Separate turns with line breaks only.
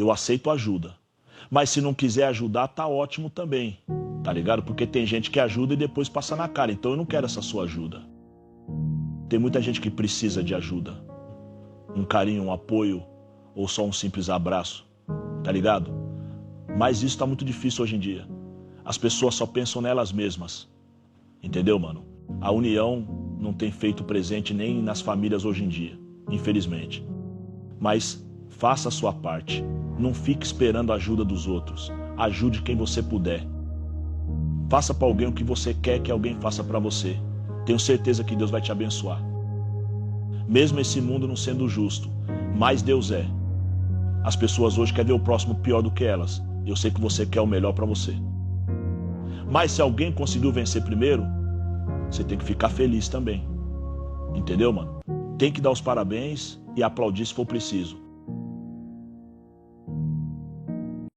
eu aceito ajuda. Mas se não quiser ajudar, tá ótimo também, tá ligado? Porque tem gente que ajuda e depois passa na cara, então eu não quero essa sua ajuda. Tem muita gente que precisa de ajuda. Um carinho, um apoio, ou só um simples abraço, tá ligado? Mas isso tá muito difícil hoje em dia. As pessoas só pensam nelas mesmas, entendeu, mano? A união não tem feito presente nem nas famílias hoje em dia, infelizmente. Mas faça a sua parte. Não fique esperando a ajuda dos outros. Ajude quem você puder. Faça para alguém o que você quer que alguém faça para você. Tenho certeza que Deus vai te abençoar. Mesmo esse mundo não sendo justo, mas Deus é. As pessoas hoje querem ver o próximo pior do que elas. Eu sei que você quer o melhor para você. Mas se alguém conseguiu vencer primeiro, você tem que ficar feliz também. Entendeu, mano? Tem que dar os parabéns e aplaudir se for preciso.